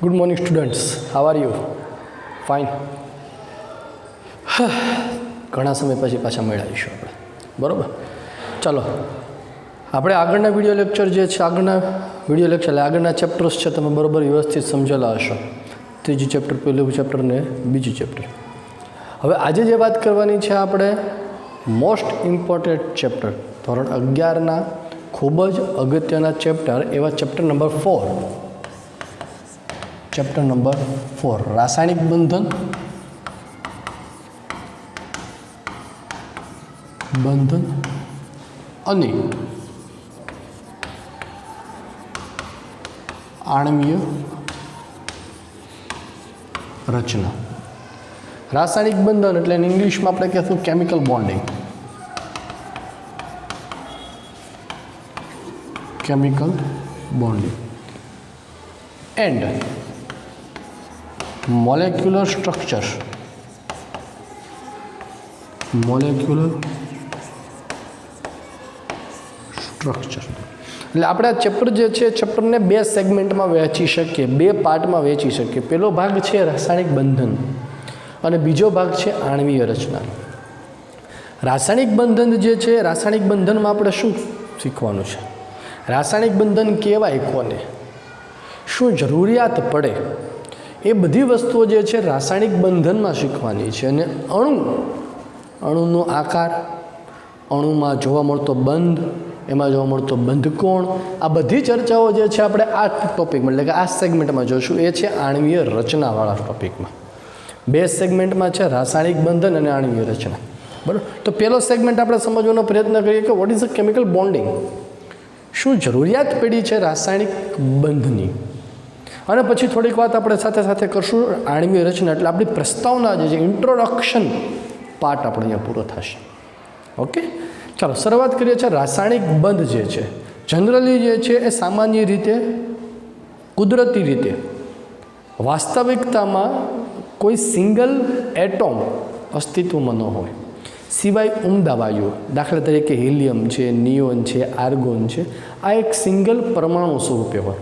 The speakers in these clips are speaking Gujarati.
Good morning, students. How are you? Fine. ઘણા સમય પછી પાછા મળીશું આપણે, બરાબર? ચાલો આપણે આગળના વિડીયો લેક્ચર જે છે, આગળના વિડીયો લેક્ચર એટલે આગળના ચેપ્ટર્સ છે, તમે બરાબર વ્યવસ્થિત સમજેલા હશો. ત્રીજું ચેપ્ટર, પહેલું ચેપ્ટર ને બીજું ચેપ્ટર. હવે આજે જે વાત કરવાની છે આપણે મોસ્ટ ઇમ્પોર્ટન્ટ ચેપ્ટર, ધોરણ 11ના ખૂબ જ અગત્યના ચેપ્ટર એવા ચેપ્ટર નંબર 4. ચેપ્ટર નંબર 4 રાસાયણિક બંધન અને આણ્વીય રચના. રાસાયણિક બંધન એટલે ઇંગ્લિશમાં આપણે કહેશું chemical bonding. Chemical bonding and molecular structure. એટલે આપણે આ ચેપ્ટર જે છે, ચેપ્ટરને 2 સેગમેન્ટમાં વહેંચી શકીએ, 2 પાર્ટમાં વહેંચી શકીએ. પહેલો ભાગ છે રાસાયણિક બંધન અને બીજો ભાગ છે આણ્વીય રચના. રાસાયણિક બંધન જે છે, રાસાયણિક બંધનમાં આપણે શું શીખવાનું છે, રાસાયણિક બંધન કહેવાય કોને, શું જરૂરિયાત પડે, એ બધી વસ્તુઓ જે છે રાસાયણિક બંધનમાં શીખવાની છે. અને અણુનો આકાર, અણુમાં જોવા મળતો બંધ, એમાં જોવા મળતો બંધકોણ, આ બધી ચર્ચાઓ જે છે આપણે આ ટોપિકમાં એટલે કે આ સેગમેન્ટમાં જોઈશું. એ છે આણ્વીય રચનાવાળા ટોપિકમાં. 2 સેગમેન્ટમાં છે રાસાયણિક બંધન અને આણ્વીય રચના, બરાબર? તો પહેલો સેગમેન્ટ આપણે સમજવાનો પ્રયત્ન કરીએ કે what is a chemical bonding, શું જરૂરિયાત પડી છે રાસાયણિક બંધની. અને પછી થોડીક વાત આપણે સાથે સાથે કરશું આણ્વીય રચના. એટલે આપણી પ્રસ્તાવના જે છે, ઇન્ટ્રોડક્શન પાર્ટ આપણે અહીંયા પૂરો થશે. ઓકે, ચાલો શરૂઆત કરીએ છીએ. રાસાયણિક બંધ જે છે જનરલી જે છે એ સામાન્ય રીતે, કુદરતી રીતે, વાસ્તવિકતામાં કોઈ સિંગલ એટોમ અસ્તિત્વમાં ન હોય, સિવાય ઉમદા વાયુઓ, દાખલા તરીકે હિલિયમ છે, નિયોન છે, આર્ગોન છે, આ એક સિંગલ પરમાણુ સ્વરૂપે હોય.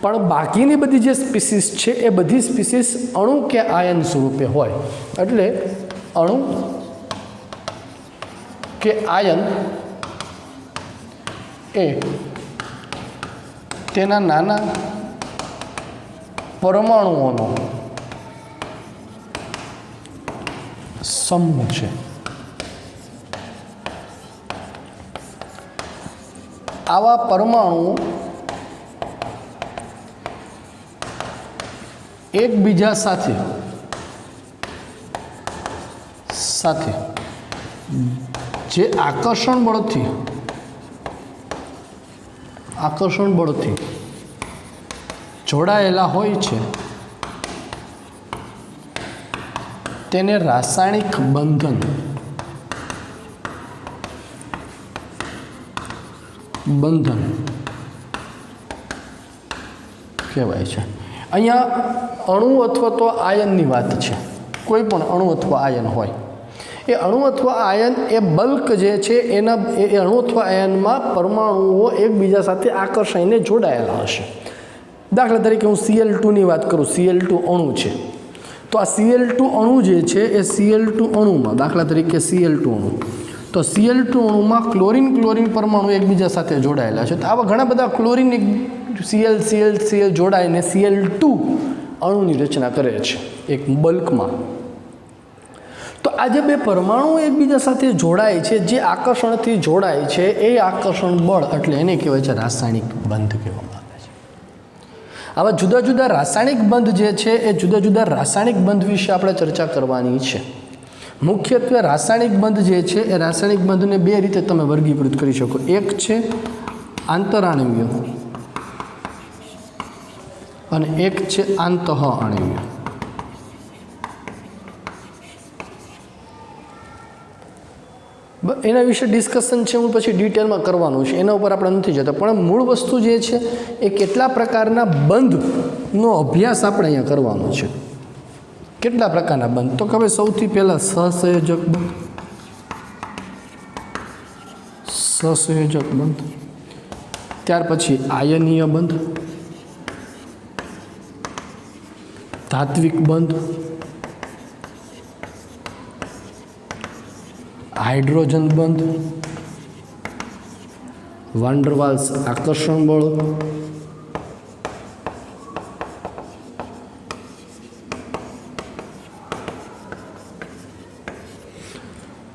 પણ બાકીની બધી જે સ્પીસીસ છે એ બધી સ્પીસીસ અણુ કે આયન સ્વરૂપે હોય. એટલે અણુ કે આયન એ તેના નાના પરમાણુઓનો સમૂહ છે. આવા પરમાણુઓ એકબીજા સાથે જે આકર્ષણ બળથી જોડાયેલા હોય છે તેને રાસાયણિક બંધન કહેવાય છે. અહીંયા અણુ અથવા તો આયનની વાત છે. કોઈ પણ અણુ અથવા આયન હોય, એ અણુ અથવા આયન એ બલ્ક જે છે એના એ અણુ અથવા આયનમાં પરમાણુઓ એકબીજા સાથે આકર્ષાઈને જોડાયેલા હશે. દાખલા તરીકે હું Cl2ની વાત કરું, Cl2 અણુ છે, તો આ Cl2 અણુ જે છે એ Cl2 અણુમાં, દાખલા તરીકે Cl2 અણુ, તો Cl2 અણુમાં ક્લોરીન પરમાણુ એકબીજા સાથે જોડાયેલા છે. તો આવા ઘણા બધા ક્લોરીન Cl જોડાઈને Cl2 અણુની રચના કરે છે એક બલ્કમાં. તો આ જે 2 પરમાણુ એકબીજા સાથે જોડાય છે, જે આકર્ષણથી જોડાય છે, એ આકર્ષણ બળ એટલે એને કહેવાય છે રાસાયણિક બંધ કહેવામાં આવે છે. આવા જુદા જુદા રાસાયણિક બંધ જે છે એ જુદા જુદા રાસાયણિક બંધ વિશે આપણે ચર્ચા કરવાની છે. મુખ્યત્વે રાસાયણિક બંધ જે છે એ રાસાયણિક બંધને 2 રીતે તમે વર્ગીકૃત કરી શકો. એક છે આંતરાણ્વીય અને એક છે આંતઃઆણ્વીય. એના વિશે ડિસ્કશન છે, હું પછી ડિટેલમાં કરવાનું છે, એના ઉપર આપણે નથી જતા. પણ મૂળ વસ્તુ જે છે એ કેટલા પ્રકારના બંધનો અભ્યાસ આપણે અહીંયા કરવાનો છે. કેટલા પ્રકારના બંધ? તો કે સૌથી પહેલાં સહસંયોજક બંધ, સહસંયોજક બંધ, ત્યાર પછી આયનીય બંધ, धात्विक बंध, हाइड्रोजन बंध, वान डर वाल्स आकर्षण बल,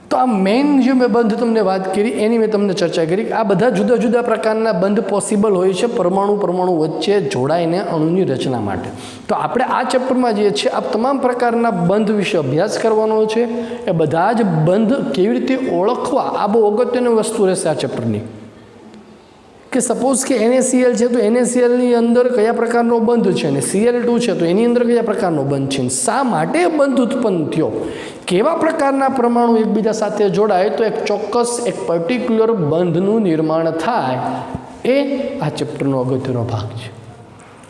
तो आ मेन जो मैं बंध तमने बात करी एनी मैं तमने चर्चा करी आ बधा जुदा जुदा प्रकारना बंध पॉसिबल होय छे परमाणु परमाणु वच्चे जोड़ाईने अणुनी रचना माटे। तो आपणे आ चेप्टरमां जे छे आ तमाम प्रकारना बंध विषे अभ्यास करवानो छे। ए बधा ज बंध केवी रीते ओळखवा आ बहु अगत्यनी वस्तु रहेशे आ चेप्टरनी कि सपोज कि NaCl है तो NaCl नी अंदर कया प्रकारनो बंध है ने Cl2 है तो एनी अंदर कया प्रकारनो बंध है, शा माटे बंध उत्पन्न थयो, केवा प्रकारना परमाणु एकबीजा साथे जोड़ाय तो एक चोक्कस एक पर्टिक्युलर बंधनु निर्माण थाय ए आ चेप्टरनो अगत्यनो भाग छे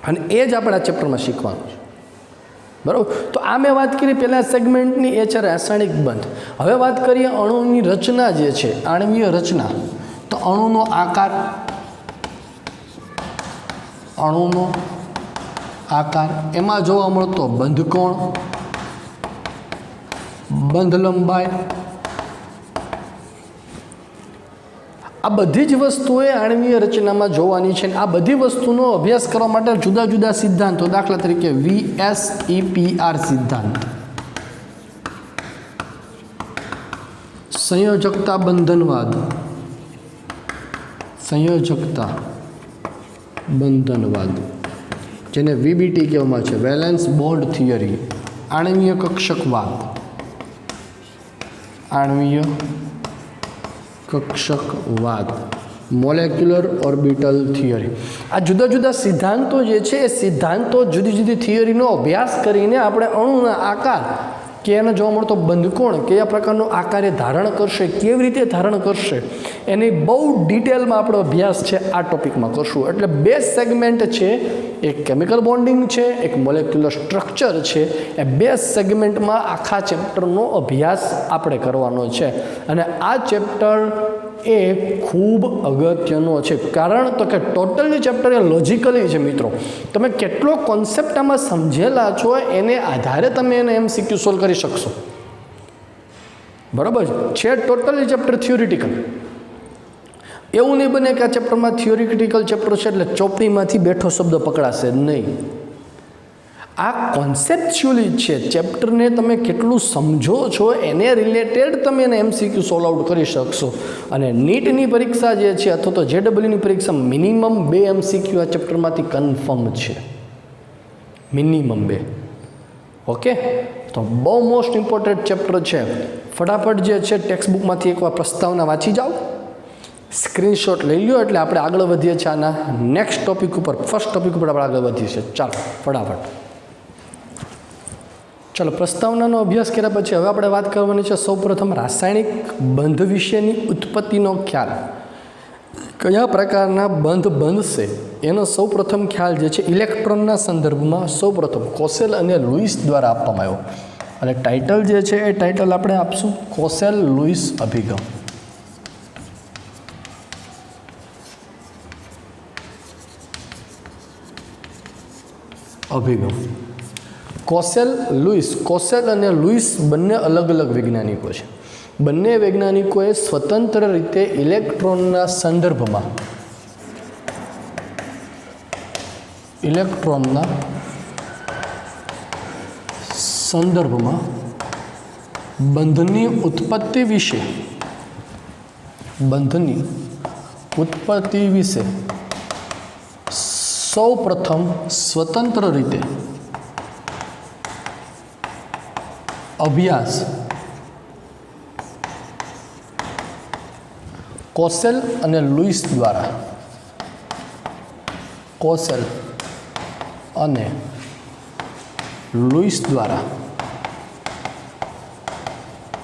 अने ए ज आपणे आ चेप्टरमां शीखवानुं छे। बराबर। तो आ मैं बात करी पहला सेगमेंटनी ए छे रासायणिक बंध। हवे बात करीए अणुनी रचना जे छे आणवीय रचना। तो अणुनो आकार, अणुनो आकार एमां जोवा मळतो बंध कोण, बंध लंबाई, आ बधी ज वस्तुओ आणवीय रचनामां जोवानी छे। आ बधी वस्तुनो अभ्यास करवा माटे जुदा जुदा सिद्धांतो, दाखला तरीके VSEPR सिद्धांत, संयोजकता बंधनवाद, संयोजकता बंधनवाद जेने VBT कहेवामां छे, वेलेंस बोन्ड थियरी, आणवीय कक्षकवाद, आणवीय कक्षकवाद, मोलेक्युलर ऑर्बिटल थियरी। आ जुदा जुदा सिद्धांतो जे छे ए सिद्धांतो जुदी जुदी थियरीनो अभ्यास करीने आपणे अणुना आकार के एने जोवा मळतो बंध कोण कया प्रकारनो आकार ए धारण करशे, केवी रीते धारण करशे, एनी बहु डिटेलमां आपणो अभ्यास छे आ टॉपिकमां करशुं। एटले बे सेगमेंट छे, एक केमिकल बॉन्डिंग छे, एक मोलेक्युलर स्ट्रक्चर छे। ए बे सेगमेंटमां आखा चेप्टरनो अभ्यास आपणे करवानो छे अने आ चेप्टर ए खूब अगत्यनो छे। कारण तो कि टोटली चेप्टर ए लॉजिकली छे मित्रों। तमे केटलो कॉन्सेप्ट आमां समझेला छो एने आधारे तमे एने MCQ सोल्व करी शकशो। बराबर छे टोटली चेप्टर थ्योरिटिकल। एवं नहीं बने कि आ चेप्टर में थ्योरिटिकल चेप्टर है एटले चोपड़ीमांथी बेठो शब्द पकड़ाशे नहीं। आ कॉन्सेप्च्युअली छे, चेप्टर ने तमे केटलुं समझो छो एने रिलेटेड तमे एने MCQ सोल्व आउट करी शकशो। अने नीटनी परीक्षा जे छे अथवा तो JEE नी परीक्षा मिनिमम 2 MCQ आ चेप्टरमांथी कन्फर्म छे, मिनिमम 2। ओके, तो बहु मोस्ट इम्पोर्टન્ટ चेप्टर छे। फटाफट जे छे टेक्स्ट बुकमांथी एकवार प्रस्तावना वांची जाओ, स्क्रीनशॉट लई लो एटले आपणे आगळ वधीए छे आना नेक्स्ट टॉपिक पर, फर्स्ट टॉपिक पर आपणे आगळ वधीए छे। चालो फटाफट चलो प्रस्तावनानो अभ्यास कर्या पछी हवे आपणे वात करवानी छे सौप्रथम रासायणिक बंध विशेनी उत्पत्तिनो ख्याल। कया प्रकारना बंध बंधशे एनो सौप्रथम ख्याल जे छे इलेक्ट्रॉनना संदर्भमां सौप्रथम कोसेल अने लुईस द्वारा आपवामां आव्यो अने टाइटल जे छे ए टाइटल आपणे आपशुं कोसेल लुईस अभिगम। अभिगम कोसेल लुईस, कोसेल अने लुईस बंने अलग अलग वैज्ञानिको छे। बंने वैज्ञानिकोए स्वतंत्र रीते इलेक्ट्रॉनना संदर्भमां बंधनी उत्पत्ति विषे सौ प्रथम स्वतंत्र रीते अभ्यास कोसेल अने लुईस द्वारा, कोसेल अने लुईस द्वारा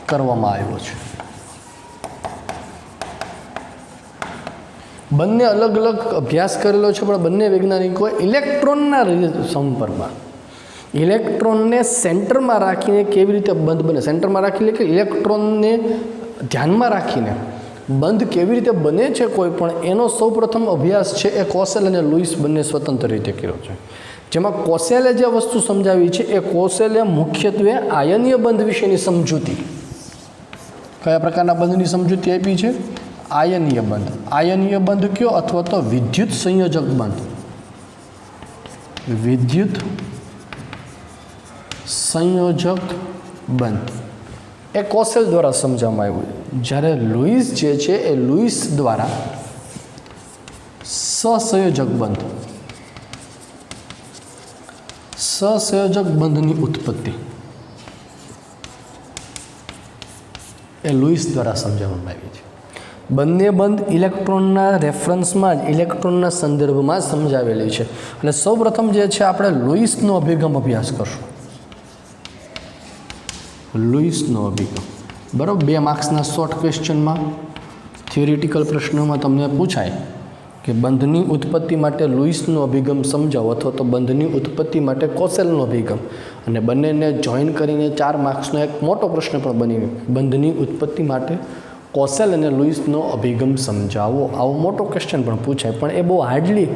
करवामां आव्यो छे। बंने अलग अलग अभ्यास करेलो छे पण बंने वैज्ञानिकोए इलेक्ट्रॉनना संपर्कमां इलेक्ट्रॉन ने सेंटर में राखीने केवी रीते बंध बने, सेंटर में राखी ले कि इलेक्ट्रॉन ने ध्यान में राखीने બંધ કેવી રીતે બને છે કોઈ પણ એનો સૌપ્રથમ અભ્યાસ છે એ કોસેલ અને લુઈસ બંને સ્વતંત્ર રીતે કર્યો છે, જેમાં કોસેલે જે વસ્તુ સમજાવી છે એ કોસેલે મુખ્યત્વે આયનીય બંધ વિશેની સમજૂતી, કયા પ્રકારના બંધની સમજૂતી આપી છે? આયનીય બંધ. આયનીય બંધ કયો અથવા તો વિદ્યુત સંયોજક બંધ, વિદ્યુત સંયોજક બંધ એ કોસેલ દ્વારા સમજાવવામાં આવ્યું. જ્યારે લુઈસ જે છે એ લુઈસ દ્વારા સહસંયોજક બંધ, સહસંયોજક બંધની ઉત્પત્તિ એ લુઈસ દ્વારા સમજાવવામાં આવી છે. બંને બંધ ઇલેક્ટ્રોનના રેફરન્સમાં જ, ઇલેક્ટ્રોનના સંદર્ભમાં સમજાવેલી છે. અને સૌપ્રથમ જે છે આપણે લુઈસનો અભિગમ અભ્યાસ કરશું. લુઈસનો અભિગમ, બરાબર. 2 માર્ક્સના શોર્ટ ક્વેશ્ચનમાં, થિયોરિટિકલ પ્રશ્નોમાં તમને પૂછાય કે બંધની ઉત્પત્તિ માટે લુઈસનો અભિગમ સમજાવો અથવા તો બંધની ઉત્પત્તિ માટે કોસેલનો અભિગમ, અને બંનેને જોઈન કરીને 4 માર્ક્સનો એક મોટો પ્રશ્ન પણ બની ગયો, બંધની ઉત્પત્તિ માટે કોસેલ અને લુઈસનો અભિગમ સમજાવો. આવો મોટો ક્વેશ્ચન પણ પૂછાય, પણ એ બહુ હાર્ડલી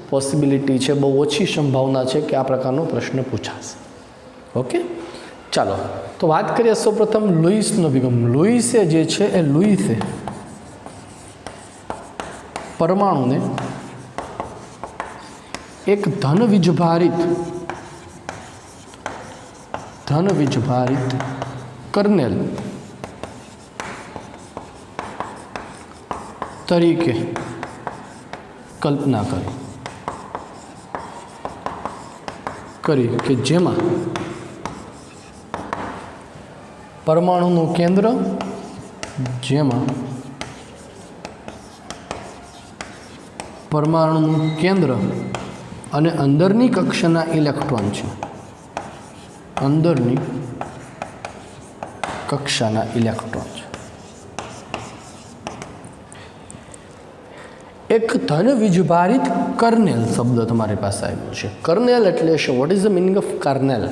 પોસિબિલિટી છે, બહુ ઓછી સંભાવના છે કે આ પ્રકારનો પ્રશ્ન પૂછાશે. ઓકે, ચાલો તો વાત કરીએ સૌપ્રથમ લુઈસનો અભિગમ. લુઈસે જે છે એ લુઈસે પરમાણુને એક ધન વીજભારિત કર્નેલ તરીકે કલ્પના કરી કે જેમાં પરમાણુનું કેન્દ્ર, અને અંદરની કક્ષાના ઇલેક્ટ્રોન છે, અંદરની કક્ષાના ઇલેક્ટ્રોન છે. એક ધન વીજભારિત કર્નેલ શબ્દ તમારી પાસે આવ્યો છે. કર્નેલ એટલે શું? What is the meaning of kernel?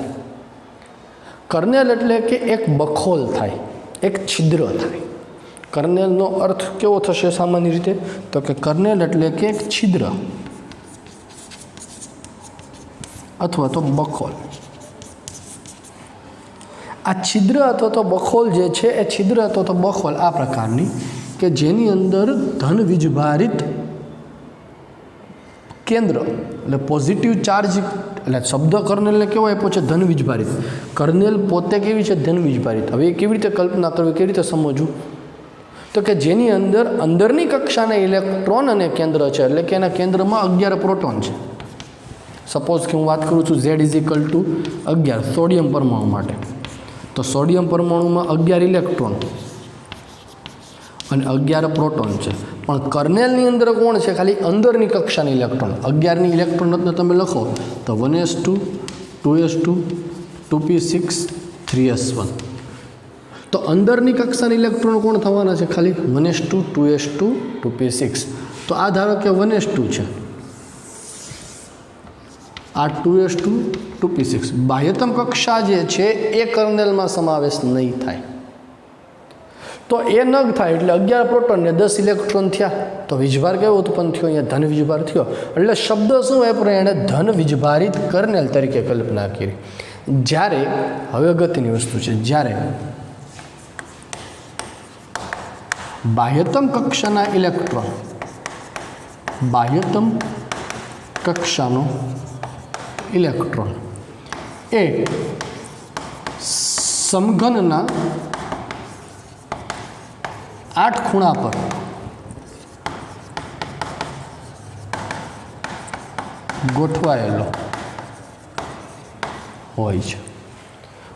Kernel એટલે કે એક બખોલ થાય, એક છિદ્ર થાય. કર્નેલનો અર્થ કેવો થશે સામાન્ય રીતે? તો કે કર્નેલ એટલે કે એક છિદ્ર અથવા તો બખોલ. આ છિદ્ર અથવા તો બખોલ જે છે એ છિદ્ર અથવા તો બખોલ આ પ્રકારની કે જેની અંદર ધન વીજભારિત કેન્દ્ર એટલે પોઝિટિવ ચાર્જ, એટલે શબ્દ કર્નેલને કેવો આપ્યો છે? ધન વીજભારિત. કર્નેલ પોતે કેવી છે? ધન વીજભારિત. હવે એ કેવી રીતે કલ્પના કરવી, કેવી રીતે સમજવું? તો કે જેની અંદરની કક્ષાના ઇલેક્ટ્રોન અને કેન્દ્ર છે, એટલે કે એના કેન્દ્રમાં 11 પ્રોટોન છે. સપોઝ કે હું વાત કરું છું Z = 11 સોડિયમ પરમાણુ માટે, તો સોડિયમ પરમાણુમાં 11 ઇલેક્ટ્રોન અને 11 પ્રોટોન છે. પણ કર્નેલની અંદર કોણ છે? ખાલી અંદરની કક્ષાની ઇલેક્ટ્રોન. 11ની ઇલેક્ટ્રોન રચના તમે લખો તો 1s2 2s2 2p6 3s1. તો અંદરની કક્ષાની ઇલેક્ટ્રોન કોણ થવાના છે? ખાલી 1s2 2s2 2p6. તો આ ધારો કે 1s2 છે, આ 2s2 2p6. બાહ્યતમ કક્ષા જે છે એ કર્નેલમાં સમાવેશ નહીં થાય. તો એ ન થાય એટલે 11 પ્રોટોન ને 10 ઇલેક્ટ્રોન થયા, તો વીજભાર કેવો ઉત્પન્ન થયો? અહીંયા ધન વીજભાર થયો. એટલે શબ્દ શું વાપર્યો? એણે ધન વીજભારિત કર્નેલ તરીકે કલ્પના કરી. જ્યારે, હવે અગત્યની વસ્તુ છે, જ્યારે બાહ્યતમ કક્ષાના ઇલેક્ટ્રોન, બાહ્યતમ કક્ષાનો ઇલેક્ટ્રોન એ સમઘનના 8 ખૂણા પર ગોઠવાયેલો હોય છે.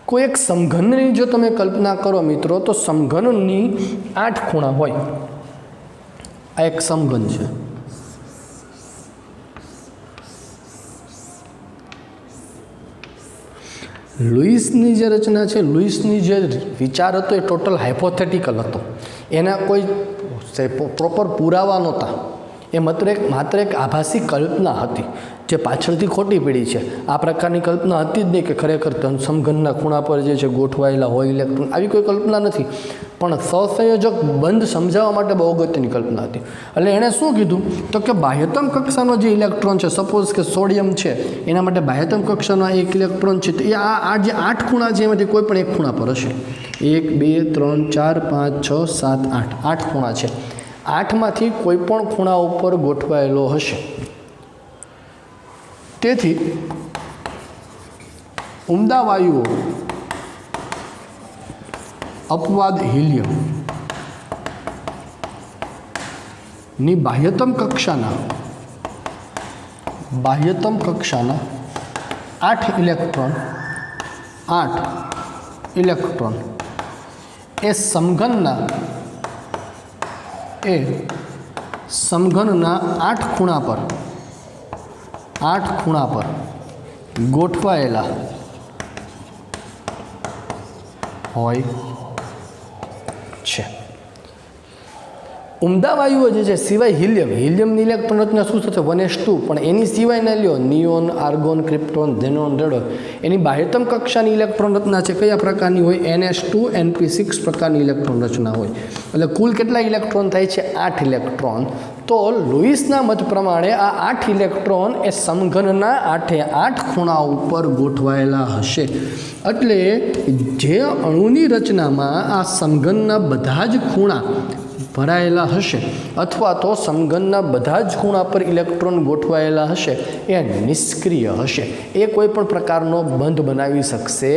કોઈ એક સમઘનની જો તમે કલ્પના કરો મિત્રો, તો સમઘનની 8 ખૂણા હોય. આ એક સમઘન છે. લુઈસની જે રચના છે, લુઈસની જે વિચાર હતો એ ટોટલ હાઇપોથેટિકલ હતો. એના કોઈ પ્રોપર પુરાવા નહોતા. એ માત્ર એક આભાસી કલ્પના હતી જે પાછળથી ખોટી પડી છે. આ પ્રકારની કલ્પના હતી જ નહીં કે ખરેખર સમઘનના ખૂણા પર જે છે ગોઠવાયેલા હોય ઇલેક્ટ્રોન, આવી કોઈ કલ્પના નથી. પણ સહસંયોજક બંધ સમજાવવા માટે બહુ અગત્યની કલ્પના હતી. એટલે એણે શું કીધું તો કે બાહ્યતમ કક્ષાનો જે ઇલેક્ટ્રોન છે, સપોઝ કે સોડિયમ છે, એના માટે બાહ્યતમ કક્ષાનો એક ઇલેક્ટ્રોન છે, તો એ આ જે 8 ખૂણા છે એમાંથી કોઈ પણ એક ખૂણા પર હશે. 1 2 3 4 5 6 7 8 8 ખૂણા છે. 8માંથી કોઈ પણ ખૂણા ઉપર ગોઠવાયેલો હશે. તેથી ઉમદા વાયુઓ અપવાદ હિલિયમ ની બાહ્યતમ કક્ષાના 8 ઇલેક્ટ્રોન એ સમઘનના 8 ખૂણા પર ગોઠવાયેલા હોય છે. ઉમદા વાયુઓ જે છે સિવાય હિલિયમની ઇલેક્ટ્રોન રચના શું થશે 1s2, પણ એની સિવાય ના લ્યો neon, argon, krypton, xenon, radon, એની બાહ્યતમ કક્ષાની ઇલેક્ટ્રોન રચના છે કયા પ્રકારની હોય? ns2 np6 પ્રકારની ઇલેક્ટ્રોન રચના હોય. એટલે કુલ કેટલા ઇલેક્ટ્રોન થાય છે? 8 ઇલેક્ટ્રોન. તો લુઈસના મત પ્રમાણે આ 8 ઇલેક્ટ્રોન એ સમઘનના 8 ખૂણા ઉપર ગોઠવાયેલા હશે. એટલે જે અણુની રચનામાં આ સમઘનના બધા જ ખૂણા ભરાયેલા હશે અથવા તો સમઘનના બધા જ ખૂણા પર ઇલેક્ટ્રોન ગોઠવાયેલા હશે એ નિષ્ક્રિય હશે. એ કોઈ પણ પ્રકારનો બંધ બનાવી શકશે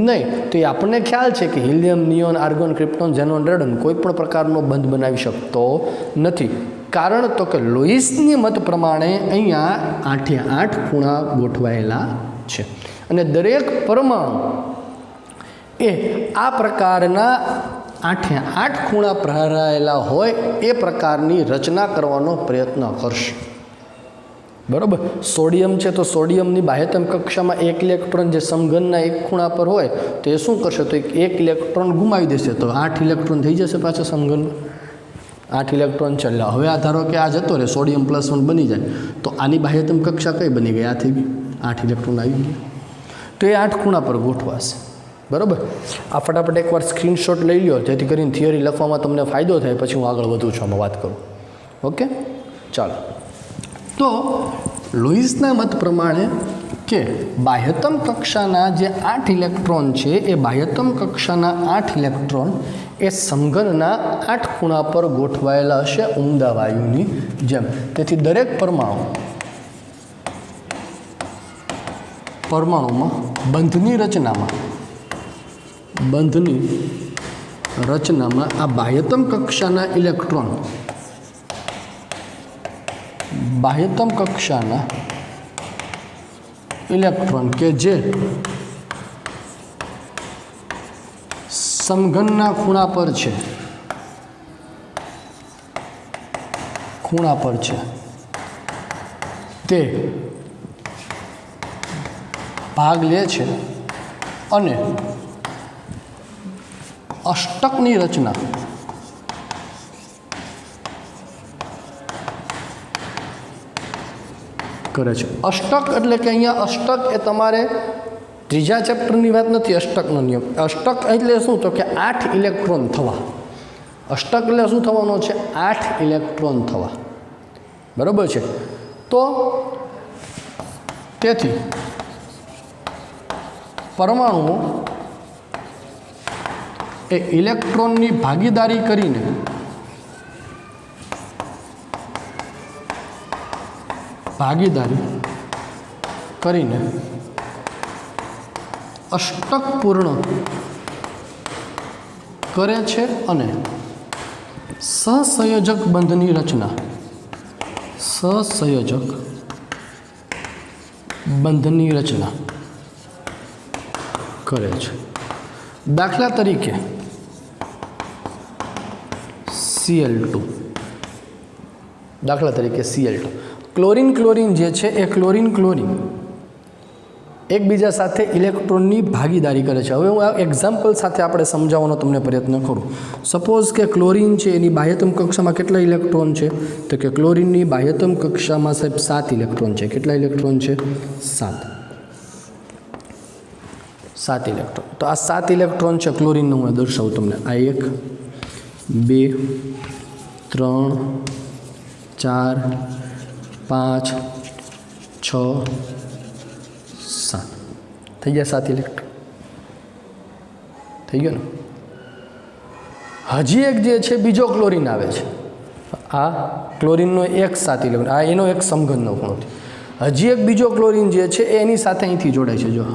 નહીં. તો એ આપણને ખ્યાલ છે કે helium, neon, argon, krypton, xenon, radon કોઈ પણ પ્રકારનો બંધ બનાવી શકતો નથી. કારણ તો કે લુઈસની મત પ્રમાણે અહીંયા 8 ખૂણા ગોઠવાયેલા છે અને દરેક પરમાણુ એ આ પ્રકારના 8 ખૂણા ભરાયેલા હોય એ પ્રકારની રચના કરવાનો પ્રયત્ન કરશે. બરાબર. સોડિયમ છે તો સોડિયમની બાહ્યતમ કક્ષામાં 1 ઇલેક્ટ્રોન જે સમઘનના 1 ખૂણા પર હોય તો એ શું કરશે? તો 1 ઇલેક્ટ્રોન ગુમાવી દેશે, તો 8 ઇલેક્ટ્રોન થઈ જશે પાછા સમઘનમાં. 8 ઇલેક્ટ્રોન છે. એટલે હવે આ ધારો કે આ જતો રહે, સોડિયમ +1 બની જાય, તો આની બાહ્યતમ કક્ષા કઈ બની ગઈ? આ થઈ ગઈ, 8 ઇલેક્ટ્રોન આવી ગયા. તો એ 8 ખૂણા પર ગોઠવાશે. બરાબર. આ ફટાફટ એકવાર સ્ક્રીનશોટ લઈ લો જેથી કરીને થિયરી લખવામાં તમને ફાયદો થાય. પછી હું આગળ વધું છું, આમાં વાત કરું. ઓકે, ચાલો. તો લુઈસના મત પ્રમાણે કે બાહ્યતમ કક્ષાના જે 8 ઇલેક્ટ્રોન છે એ બાહ્યતમ કક્ષાના 8 ઇલેક્ટ્રોન એ સમઘનના 8 ખૂણા પર ગોઠવાયેલા હશે ઉમદા વાયુની જેમ. તેથી દરેક પરમાણુમાં બંધની રચનામાં આ બાહ્યતમ કક્ષાના ઇલેક્ટ્રોન કે જે સમઘનના ખૂણા પર છે તે ભાગ લે છે અને અષ્ટકની રચના કરે છે. અષ્ટક એટલે કે અહીંયા અષ્ટક એ તમારે ત્રીજા ચેપ્ટરની વાત નથી. અષ્ટકનો નિયમ. અષ્ટક એટલે શું? તો કે 8 ઇલેક્ટ્રોન થવા. અષ્ટક એટલે શું થવાનો છે? 8 ઇલેક્ટ્રોન થવા. બરાબર છે. તો તેથી પરમાણુઓ એ ઇલેક્ટ્રોનની ભાગીદારી કરીને અષ્ટક પૂર્ણ કરે છે અને સહસંયોજક બંધની રચના કરે છે. દાખલા તરીકે Cl2. ક્લોરીન જે છે એ ક્લોરીન એકબીજા સાથે ઇલેક્ટ્રોનની ભાગીદારી કરે છે. હવે હું આ એક્ઝામ્પલ સાથે આપણે સમજાવવાનો તમને પ્રયત્ન કરું. સપોઝ કે ક્લોરિન છે, એની બાહ્યતમ કક્ષામાં કેટલા ઇલેક્ટ્રોન છે? તો કે ક્લોરિનની બાહ્યતમ કક્ષામાં સાહેબ 7 ઇલેક્ટ્રોન છે. કેટલા ઇલેક્ટ્રોન છે? 7 ઇલેક્ટ્રોન. તો આ 7 ઇલેક્ટ્રોન છે ક્લોરિનનું હું દર્શાવું તમને. આ 1 2 3 4 5 6 7 થઈ ગયા. 7 ઇલેક્ટ્રોન થઈ ગયો ને. હજી એક જે છે બીજો ક્લોરિન આવે છે. આ ક્લોરિનનો એક 7 ઇલેક્ટ્રોન, આ એનો એક સમઘનનો ખૂણો છે. હજી એક બીજો ક્લોરિન જે છે એની સાથે અહીંથી જોડાય છે. જો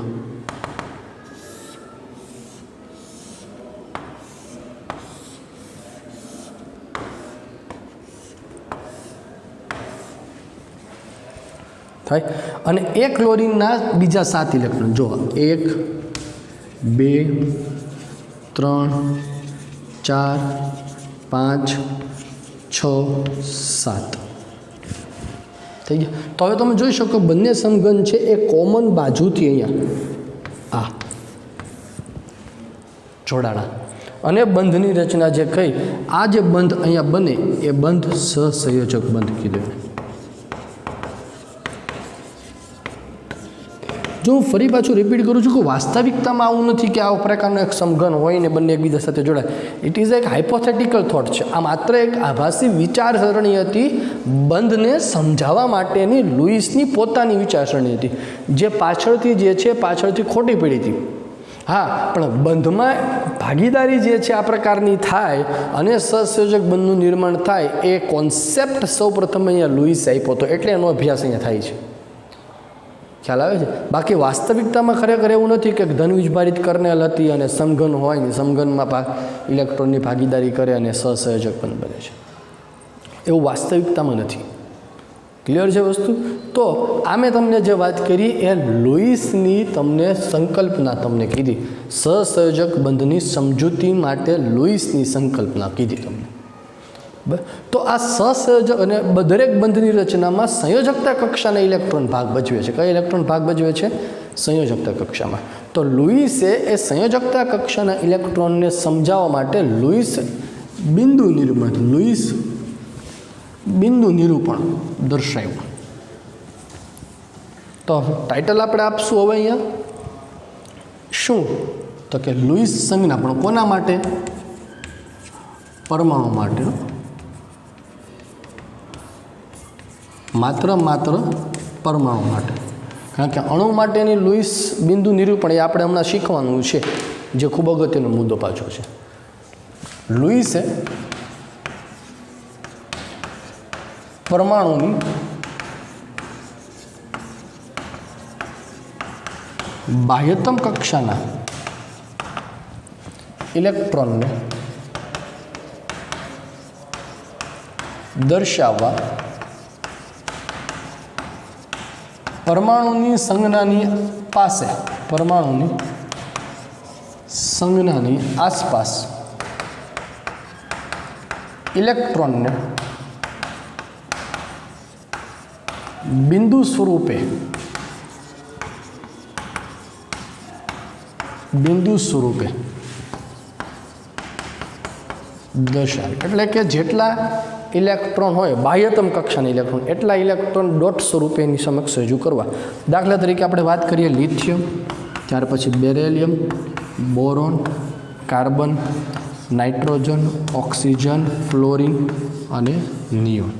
થાય. અને એ ક્લોરિનના બીજા 7 ઇલેક્ટ્રોન જો 1 2 3 4 5 6 7 થઈ ગયા. તો હવે તમે જોઈ શકો બંને સમઘન છે એ કોમન બાજુથી અહીંયા આ જોડાણા અને બંધની રચના જે કહી, આ જે બંધ અહીંયા બને એ બંધ સહસંયોજક બંધ કીધું. જો હું ફરી પાછું રિપીટ કરું છું કે વાસ્તવિકતામાં આવું નથી કે આ પ્રકારનો એક સમઘન હોય ને બંને એકબીજા સાથે જોડાય. ઇટ ઇઝ એક હાઇપોથેટિકલ થોટ છે. આ માત્ર એક આભાસી વિચારસરણી હતી, બંધને સમજાવવા માટેની લુઈસની પોતાની વિચારસરણી હતી, જે પાછળથી ખોટી પડી હતી. હા, પણ બંધમાં ભાગીદારી જે છે આ પ્રકારની થાય અને સહસંયોજક બંધનું નિર્માણ થાય એ કોન્સેપ્ટ સૌ પ્રથમ અહીંયા લુઈસ આપ્યો હતો, એટલે એનો અભ્યાસ અહીંયા થાય છે. ખ્યાલ આવે છે? બાકી વાસ્તવિકતામાં ખરેખર એવું નથી કે ધન વીજભારિત કર્નેલ હતી અને સમઘન હોય ને સમઘનમાં ઇલેક્ટ્રોનની ભાગીદારી કરે અને સહસંયોજક બંધ બને છે. એવું વાસ્તવિકતામાં નથી. ક્લિયર છે વસ્તુ? તો આ મેં તમને જે વાત કરી એ લુઈસની તમને સંકલ્પના તમને કીધી. સહસંયોજક બંધની સમજૂતી માટે લુઈસની સંકલ્પના કીધી તમને. તો આ સહસંયોજક અને દરેક બંધની રચનામાં સંયોજકતા કક્ષાના ઇલેક્ટ્રોન ભાગ ભજવે છે. કયા ઇલેક્ટ્રોન ભાગ ભજવે છે? સંયોજકતા કક્ષામાં. તો લુઈસે એ સંયોજકતા કક્ષાના ઇલેક્ટ્રોનને સમજાવવા માટે લુઈસ બિંદુ નિરૂપણ દર્શાવ્યું. તો ટાઇટલ આપણે આપશું હવે અહીંયા શું? તો કે લુઈસ સંજ્ઞા. પણ કોના માટે? પરમાણુ માટે. માત્ર પરમાણુ માટે. કારણ કે અણુ માટેની લુઈસ બિંદુ નિરૂપણ એ આપણે હમણાં શીખવાનું છે, જે ખૂબ અગત્યનો મુદ્દો પાછો છે. લુઈસે પરમાણુની બાહ્યતમ કક્ષાના ઇલેક્ટ્રોનને દર્શાવવા પરમાણુની સંજ્ઞાની આસપાસ ઇલેક્ટ્રોનને બિંદુ સ્વરૂપે દર્શાવે. એટલે કે જેટલા ઇલેક્ટ્રોન હોય બાહ્યતમ કક્ષાના ઇલેક્ટ્રોન, એટલા ઇલેક્ટ્રોન ડોટ સ્વરૂપે એની સમક્ષ રજૂ કરવા. દાખલા તરીકે આપણે વાત કરીએ લિથિયમ, ત્યાર પછી beryllium, boron, carbon, nitrogen, oxygen, fluorine અને નિયોન.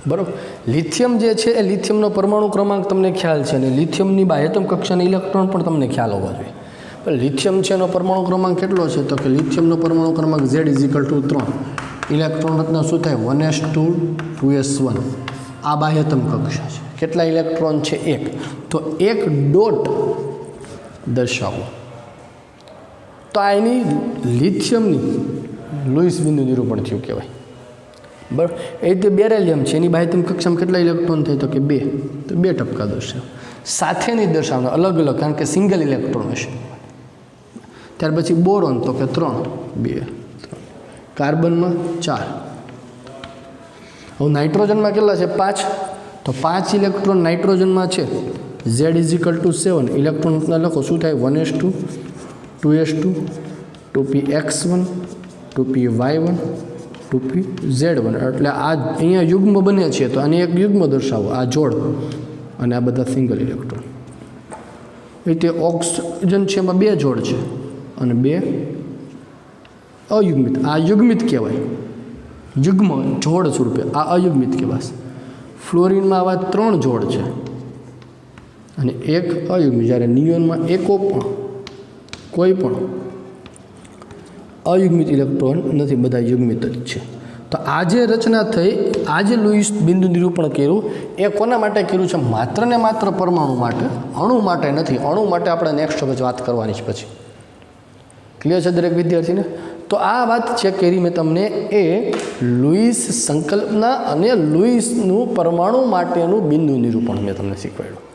બરાબર. લિથિયમ જે છે એ લિથિયમનો પરમાણુ ક્રમાંક તમને ખ્યાલ છે અને લિથિયમની બાહ્યતમ કક્ષાના ઇલેક્ટ્રોન પણ તમને ખ્યાલ હોવા જોઈએ. પણ લિથિયમ છે એનો પરમાણુ ક્રમાંક કેટલો છે? તો કે લિથિયમનો પરમાણુ ક્રમાંક Z = 3. ઇલેક્ટ્રોન રચના શું થાય? 1s2 2s1. આ બાહ્યતમ કક્ષા છે. કેટલા ઇલેક્ટ્રોન છે? 1. તો 1 ડોટ દર્શાવો. તો આ એની લિથિયમની લુઈસ બિંદુ નિરૂપણ થયું કહેવાય. બરાબર. એ રીતે બેરેલિયમ છે, એની બાહ્યતમ કક્ષામાં કેટલા ઇલેક્ટ્રોન થાય? તો કે 2. તો 2 ટપકા દર્શાવો. સાથે નહીં દર્શાવવાના, અલગ અલગ, કારણ કે સિંગલ ઇલેક્ટ્રોન હશે. ત્યાર પછી બોરોન તો કે 3 2 કાર્બનમાં 4. હવે નાઇટ્રોજનમાં કેટલા છે? 5. તો 5 ઇલેક્ટ્રોન નાઇટ્રોજનમાં છે. Z = 7 ઇલેક્ટ્રોન રચના લખો શું થાય 1s2 2s2 2px1 2py1 2pz1 એટલે આ અહીંયા યુગ્મ બને છે તો આને એક યુગ્મ દર્શાવો આ જોડ અને આ બધા સિંગલ ઇલેક્ટ્રોન રીતે ઓક્સિજન છે એમાં 2 જોડ છે અને 2 અયુગ્મિત આ યુગ્મિત કહેવાય યુગ્મ જોડ સ્વરૂપે આ અયુગ્મિત કહેવાશે ફ્લોરિનમાં આવા 3 જોડ છે અને એક અયુગ્મિત જ્યારે નિયોનમાં કોઈ પણ અયુગ્મિત ઇલેક્ટ્રોન નથી બધા યુગ્મિત જ છે તો આ જે રચના થઈ આ જે લુઈસ બિંદુ નિરૂપણ કર્યું એ કોના માટે કર્યું છે માત્ર ને માત્ર પરમાણુ માટે અણુ માટે નથી અણુ માટે આપણે નેક્સ્ટ વખત વાત કરવાની છે પછી ક્લિયર છે દરેક વિદ્યાર્થીને તો આ વાત ચેક કરી મેં તમને એ લુઈસ સંકલ્પના અને લુઈસનું પરમાણુ માટેનું બિંદુ નિરૂપણ મેં તમને શીખવાડ્યું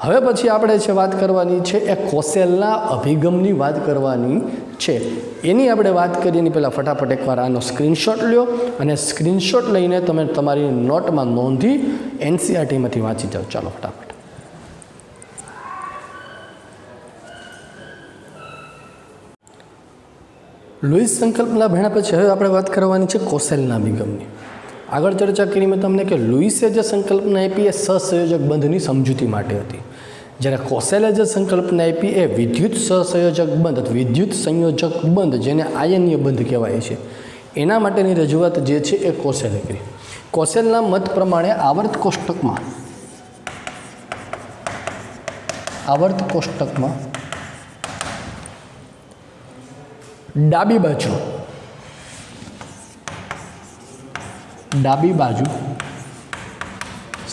હવે પછી આપણે છે વાત કરવાની છે એ કોસેલના અભિગમની વાત કરવાની છે એની આપણે વાત કરીએ એની પહેલાં ફટાફટ એકવાર આનો સ્ક્રીનશોટ લ્યો અને સ્ક્રીનશોટ લઈને તમે તમારી નોટમાં નોંધી એનસીઆરટીમાંથી વાંચી જાઓ ચાલો ફટાફટ લુઈસ સંકલ્પના ભણ્યા પછી હવે આપણે વાત કરવાની છે કોસેલના અભિગમની આગળ ચર્ચા કરી મેં તમને કે લુઈસે જે સંકલ્પના આપી એ સહસંયોજક બંધની સમજૂતી માટે હતી જ્યારે કોસેલે જે સંકલ્પના આપી એ વિદ્યુત સહસંયોજક બંધ અથવા વિદ્યુત સંયોજક બંધ જેને આયનીય બંધ કહેવાય છે એના માટેની રજૂઆત જે છે એ કોસેલે કરી કોસેલના મત પ્રમાણે આવર્ત કોષ્ટકમાં ડાબી બાજુ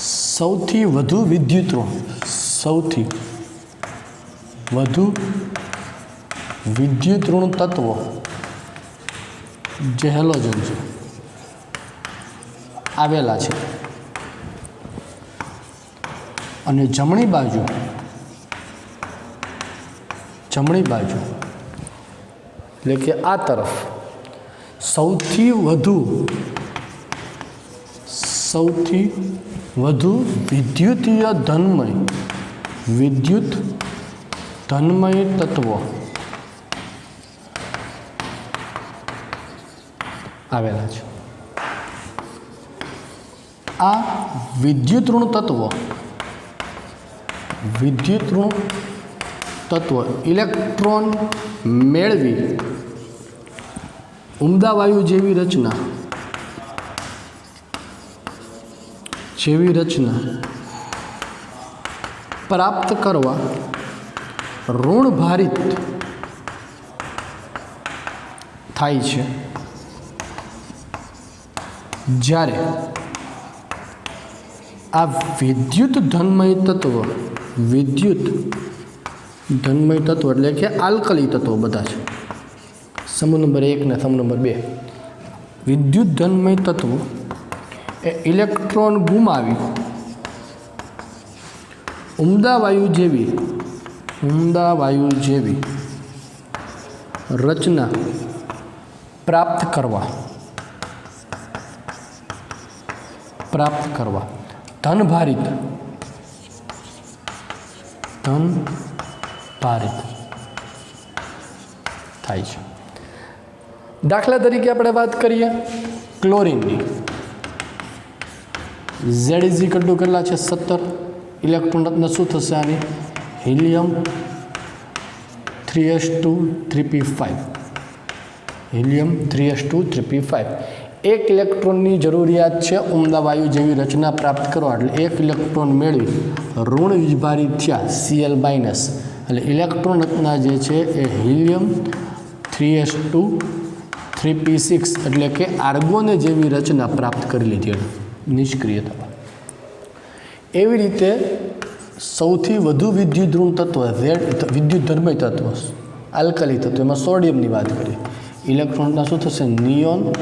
સૌથી વધુ વિદ્યુત ઋણ તત્વો જે હેલોજન છે આવેલા છે અને જમણી બાજુ એટલે કે આ તરફ સૌથી વધુ વિદ્યુતીય ધનમય તત્વો આવેલા છે આ વિદ્યુત ઋણ તત્વો ઇલેક્ટ્રોન મેળવી ઉમદા વાયુ જેવી રચના પ્રાપ્ત કરવા ઋણ ભારિત થાય છે જ્યારે આ વિદ્યુત ધનમય તત્વો એટલે કે આલ્કલી તત્વો બધા છે સમૂહ નંબર 1 ને સમૂહ નંબર 2 વિદ્યુત ધનમય તત્વો એ ઇલેક્ટ્રોન ગુમાવી ઉમદા વાયુ જેવી રચના પ્રાપ્ત કરવા ધનભારિત થાય છે દાખલા તરીકે આપણે વાત કરીએ ક્લોરીનની Z કેટલા છે 17 ઇલેક્ટ્રોન રચના શું થશે આની હિલિયમ 3s2 3p5 એક ઇલેક્ટ્રોનની જરૂરિયાત છે ઉમદા વાયુ જેવી રચના પ્રાપ્ત કરવા એટલે એક ઇલેક્ટ્રોન મેળવી ઋણ વિભારિત થયા Cl- એટલે ઇલેક્ટ્રોન રચના જે છે એ હિલિયમ 3s2 3p6 એટલે કે આર્ગોન જેવી રચના પ્રાપ્ત કરી લીધી નિષ્ક્રિય થવા એવી રીતે સૌથી વધુ વિદ્યુત ઋણ તત્વ વિદ્યુત ધર્મય તત્વ આલ્કલી તત્વ એમાં સોડિયમની વાત કરીએ ઇલેક્ટ્રોનના શું થશે નિયોન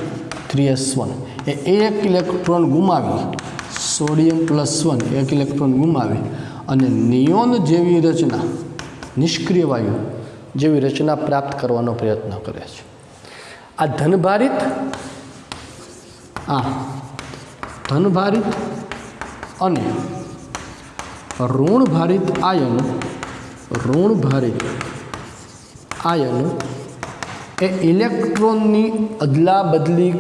3s1 એ એક ઇલેક્ટ્રોન ગુમાવી સોડિયમ +1 એક ઇલેક્ટ્રોન ગુમાવી અને નિયોન જેવી રચના નિષ્ક્રિય વાયુ જેવી રચના પ્રાપ્ત કરવાનો પ્રયત્ન કરે છે આ ધનભારિત અને ઋણ ભારિત આયનો એ ઇલેક્ટ્રોનની અદલા બદલી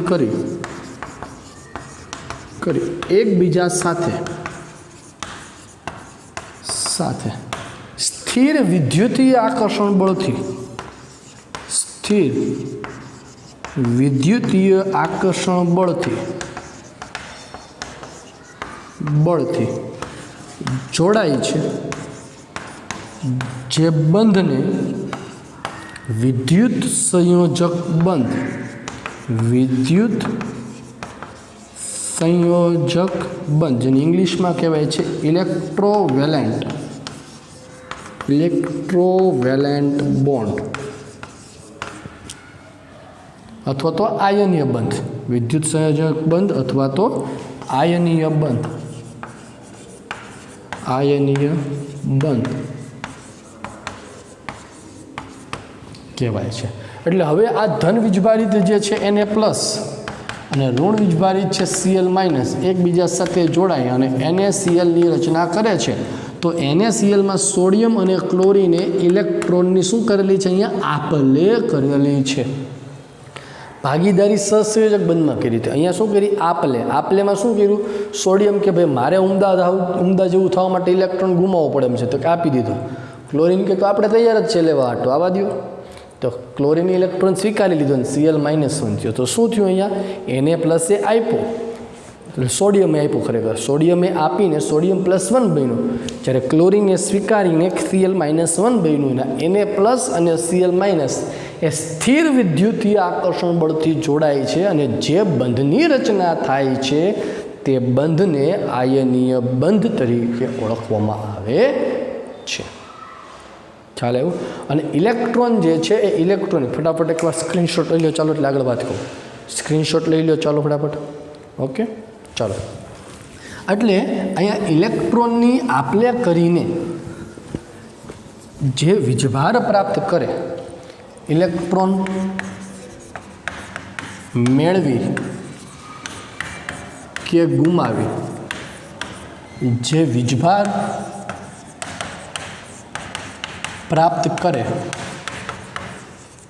કરી એકબીજા સાથે સ્થિર વિદ્યુતીય આકર્ષણ બળથી જોડાય છે, જે બંધને વિદ્યુત સંયોજક બંધ જેને ઇંગ્લિશમાં કહેવાય છે ઇલેક્ટ્રોવેલેન્ટ બોન્ડ અથવા તો આયનીય બંધ, વિદ્યુત સંયોજક બંધ અથવા તો આયનીય બંધ કહેવાય છે. એટલે હવે આ ધન વીજભારિત જે છે Na પ્લસ અને ઋણ વીજભારિત છે Cl માઇનસ એકબીજા સાથે જોડાય અને NaClની રચના કરે છે. તો NaClમાં સોડિયમ અને ક્લોરીને ઇલેક્ટ્રોનની શું કરેલી છે? અહીંયા આપલે કરેલી છે. ભાગીદારી સહસંયોજક બંધમાં કરી હતી. અહીંયા શું કરી? આપલેમાં શું કર્યું? સોડિયમ કે ભાઈ મારે ઉમદા જેવું થવા માટે ઇલેક્ટ્રોન ગુમાવવો પડે એમ છે, તો આપી દીધો. ક્લોરીન કે તો આપણે તૈયાર જ છે લેવા હાટો, આવવા દો. તો ક્લોરીન ઇલેક્ટ્રોન સ્વીકારી લીધો અને Cl-1 થયો. તો શું થયું? અહીંયા Na પ્લસ એ આપ્યો, એટલે સોડિયમે આપ્યું. ખરેખર સોડિયમે આપીને સોડિયમ +1 બન્યું, જ્યારે ક્લોરીને સ્વીકારીને Cl-1 બન્યું. Na પ્લસ અને Cl- એ સ્થિર વિદ્યુતીય આકર્ષણ બળથી જોડાય છે અને જે બંધની રચના થાય છે તે બંધને આયનીય બંધ તરીકે ઓળખવામાં આવે છે. ખ્યાલ આવ્યો? અને ઇલેક્ટ્રોન જે છે એ ઇલેક્ટ્રોન ફટાફટ એકવાર સ્ક્રીનશોટ લઈ લો. ચાલો એટલે આગળ વાત કરું. સ્ક્રીનશોટ લઈ લો ચાલો ફટાફટ. ઓકે ચાલો. એટલે અહીંયા ઇલેક્ટ્રોનની આપલે કરીને જે વીજભાર પ્રાપ્ત કરે, ઇલેક્ટ્રોન મેળવી કે ગુમાવી, જે વીજભાર પ્રાપ્ત કરે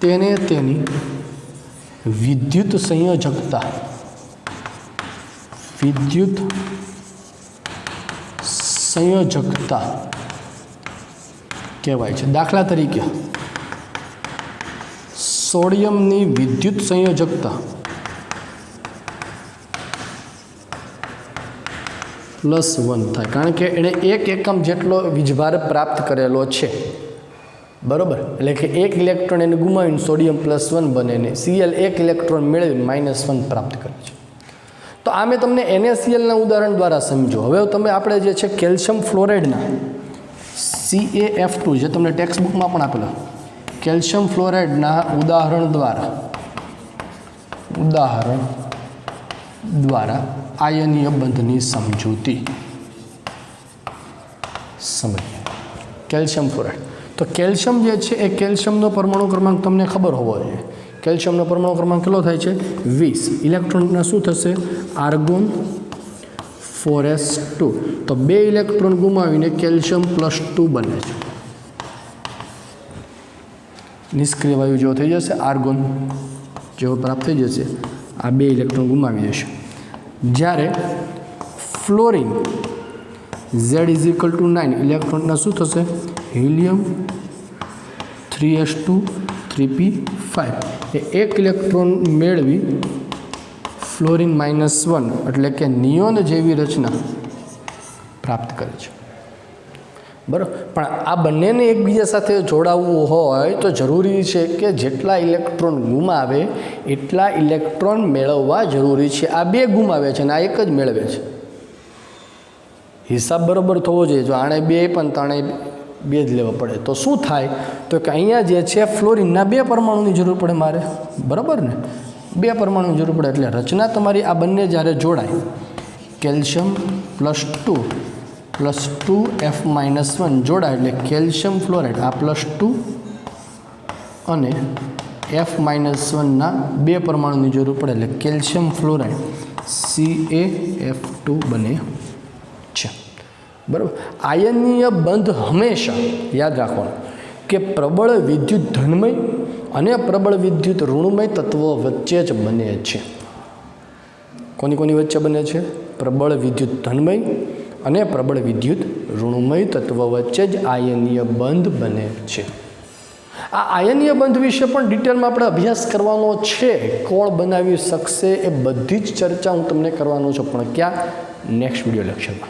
તેને તેની વિદ્યુત સંયોજકતા કહેવાય છે. દાખલા તરીકે સોડિયમની વિદ્યુત સંયોજકતા +1 થાય, કારણ કે એણે 1 એકમ જેટલો વીજભાર પ્રાપ્ત કરેલો છે. બરાબર? એટલે કે 1 ઇલેક્ટ્રોન એને ગુમાવીને સોડિયમ +1 બને ને Cl 1 ઇલેક્ટ્રોન મેળવીને -1 પ્રાપ્ત કરે છે. તો આ મેં તમને NaClના ઉદાહરણ દ્વારા સમજો. હવે તમે આપણે જે છે કેલ્શિયમ ફ્લોરાઇડના CaF2 જે તમને ટેક્સ્ટ બુકમાં પણ આપેલો, કેલ્શિયમ ફ્લોરાઇડના ઉદાહરણ દ્વારા આયનીય બંધની સમજૂતી સમજીએ. કેલ્શિયમ ફ્લોરાઇડ, તો કેલ્શિયમ જે છે એ કેલ્શિયમનો પરમાણુ ક્રમાંક તમને ખબર હોવો જોઈએ. કેલ્શિયમનો પરમાણુ ક્રમાંક કેટલો થાય છે? 20. ઇલેક્ટ્રોનના શું થશે? Argon 4s2. તો 2 ઇલેક્ટ્રોન ગુમાવીને કેલ્શિયમ +2 બને છે. નિષ્ક્રિય વાયુ જેવો થઈ જશે, આર્ગોન જેવો પ્રાપ્ત થઈ જશે. આ 2 ઇલેક્ટ્રોન ગુમાવી દેશે. જ્યારે ફ્લોરિન Z = 9 ઇલેક્ટ્રોનના શું થશે? હિલિયમ 3s2 3p5 એ 1 ઇલેક્ટ્રોન મેળવી ફ્લોરિન -1 એટલે કે નિયોન જેવી રચના પ્રાપ્ત કરે છે. બરાબર? પણ આ બંનેને એકબીજા સાથે જોડાવવું હોય તો જરૂરી છે કે જેટલા ઇલેક્ટ્રોન ગુમાવે એટલા ઇલેક્ટ્રોન મેળવવા જરૂરી છે. આ 2 ગુમાવે છે અને આ 1 જ મેળવે છે. હિસાબ બરાબર થવો જોઈએ. જો આણે 2 પણ તો આણે 2 જ લેવા પડે. તો શું થાય? તો કે અહીંયા જે છે ફ્લોરિનના 2 પરમાણુની જરૂર પડે મારે. બરાબર ને? 2 પરમાણુની જરૂર પડે. એટલે રચના તમારી આ બંને જ્યારે જોડાય, કેલ્શિયમ +2 +2F-1 જોડાય એટલે કેલ્શિયમ ફ્લોરાઇડ આ +2 અને F-1ના 2 પરમાણુની જરૂર પડે એટલે કેલ્શિયમ ફ્લોરાઇડ CaF2 બને છે. બરાબર. આયનીય બંધ હંમેશા યાદ રાખવાનું કે પ્રબળ વિદ્યુત ધનમય અને પ્રબળ વિદ્યુત ઋણમય તત્વો વચ્ચે જ બને છે. કોની વચ્ચે બને છે? પ્રબળ વિદ્યુત ધનમય અને પ્રબળ વિદ્યુત ઋણમય તત્વ વચ્ચે જ આયનીય બંધ બને છે. આ આયનીય બંધ વિશે પણ ડિટેલમાં આપણે અભ્યાસ કરવાનો છે. કોણ બનાવી શકશે એ બધી જ ચર્ચા હું તમને કરવાનો છું, પણ ક્યાં? નેક્સ્ટ વિડીયો લેક્ચરમાં.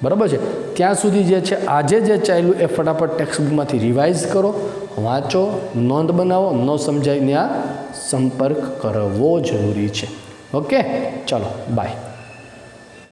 બરાબર છે. ત્યાં સુધી જે છે આજે જે ચાલ્યું એ ફટાફટ ટેક્સ્ટબુકમાંથી રિવાઇઝ કરો, વાંચો, નોંધ બનાવો. ન સમજાય ત્યાં સંપર્ક કરવો જરૂરી છે. ઓકે, ચાલો બાય.